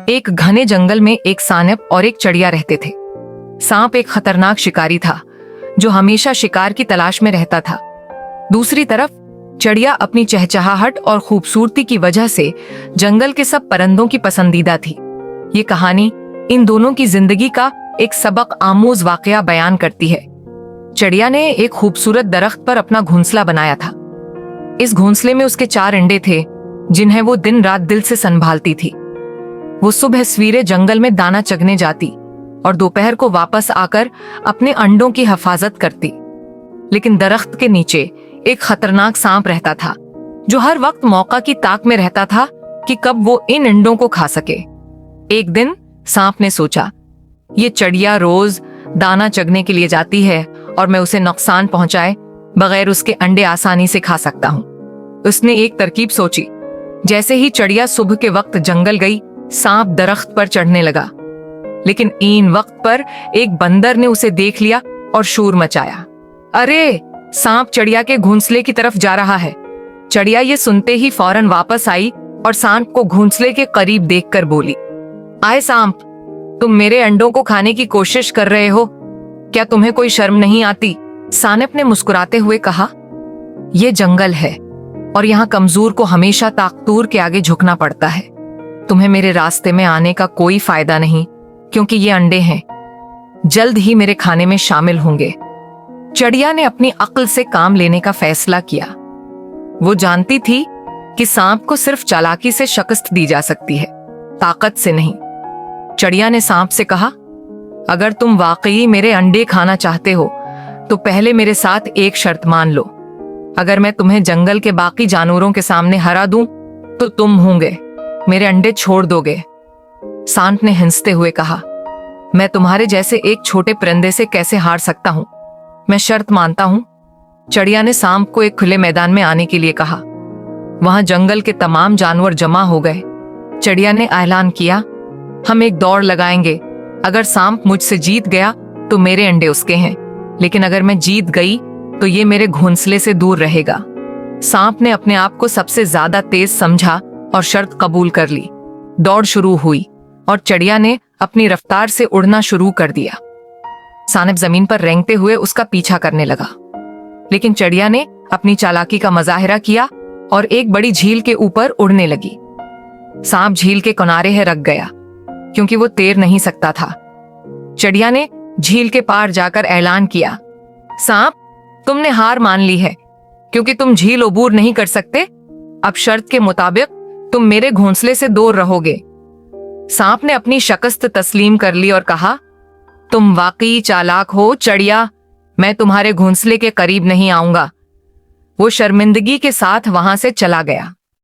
एक घने जंगल में एक सांप और एक चिड़िया रहते थे। सांप एक खतरनाक शिकारी था जो हमेशा शिकार की तलाश में रहता था। दूसरी तरफ चिड़िया अपनी चहचहाहट और खूबसूरती की वजह से जंगल के सब परिंदों की पसंदीदा थी। ये कहानी इन दोनों की जिंदगी का एक सबक आमूज वाकया बयान करती है। चिड़िया ने एक खूबसूरत दरख्त पर अपना घोंसला बनाया था। इस घोंसले में उसके 4 अंडे थे जिन्हें वो दिन रात दिल से संभालती थी। वो सुबह सवेरे जंगल में दाना चगने जाती और दोपहर को वापस आकर अपने अंडों की हिफाजत करती। लेकिन दरख्त के नीचे एक खतरनाक सांप रहता था जो हर वक्त मौका की ताक में रहता था कि कब वो इन अंडों को खा सके। एक दिन सांप ने सोचा, ये चिड़िया रोज दाना चगने के लिए जाती है और मैं उसे नुकसान पहुंचाए बगैर उसके अंडे आसानी से खा सकता हूं। उसने एक तरकीब सोची। जैसे ही चिड़िया सुबह के वक्त जंगल गई, सांप दरख्त पर चढ़ने लगा। लेकिन इन वक्त पर एक बंदर ने उसे देख लिया और शोर मचाया। अरे, सांप चिड़िया के घोंसले की तरफ जा रहा है। चिड़िया ये सुनते ही फौरन वापस आई और सांप को घोंसले के करीब देखकर बोली, आए सांप, तुम मेरे अंडों को खाने की कोशिश कर रहे हो, क्या तुम्हें कोई शर्म नहीं आती? सांप ने मुस्कुराते हुए कहा, ये जंगल है और यहाँ कमजोर को हमेशा ताकतवर के आगे झुकना पड़ता है। तुम्हें मेरे रास्ते में आने का कोई फायदा नहीं, क्योंकि ये अंडे हैं, जल्द ही मेरे खाने में शामिल होंगे। चिड़िया ने अपनी अक्ल से काम लेने का फैसला किया। वो जानती थी कि सांप को सिर्फ चालाकी से शिकस्त दी जा सकती है, ताकत से नहीं। चिड़िया ने सांप से कहा, अगर तुम वाकई मेरे अंडे खाना चाहते हो तो पहले मेरे साथ एक शर्त मान लो। अगर मैं तुम्हें जंगल के बाकी जानवरों के सामने हरा दूं तो तुम होंगे मेरे अंडे छोड़ दोगे। सांप ने हंसते हुए कहा, मैं तुम्हारे जैसे एक छोटे परिंदे से कैसे हार सकता हूं? मैं शर्त मानता हूं। चिड़िया ने सांप को एक खुले मैदान में आने के लिए कहा। वहां जंगल के तमाम जानवर जमा हो गए। चिड़िया ने ऐलान किया, हम एक दौड़ लगाएंगे। अगर सांप मुझसे जीत गया तो मेरे अंडे उसके हैं, लेकिन अगर मैं जीत गई तो ये मेरे घोंसले से दूर रहेगा। सांप ने अपने आप को सबसे ज्यादा तेज समझा और शर्त कबूल कर ली। दौड़ शुरू हुई और चिड़िया ने अपनी रफ्तार से उड़ना शुरू कर दिया। सांप जमीन पर रेंगते हुए उसका पीछा करने लगा, लेकिन चिड़िया ने अपनी चालाकी का मुजाहिरा किया और एक बड़ी झील के ऊपर उड़ने लगी। सांप झील के किनारे है रख गया क्योंकि वो तैर नहीं सकता था। चिड़िया ने झील के पार जाकर ऐलान किया, सांप, तुमने हार मान ली है क्योंकि तुम झील अबूर नहीं कर सकते। अब शर्त के मुताबिक तुम मेरे घोंसले से दूर रहोगे। सांप ने अपनी शिकस्त तस्लीम कर ली और कहा, तुम वाकई चालाक हो चिड़िया, मैं तुम्हारे घोंसले के करीब नहीं आऊंगा। वो शर्मिंदगी के साथ वहां से चला गया।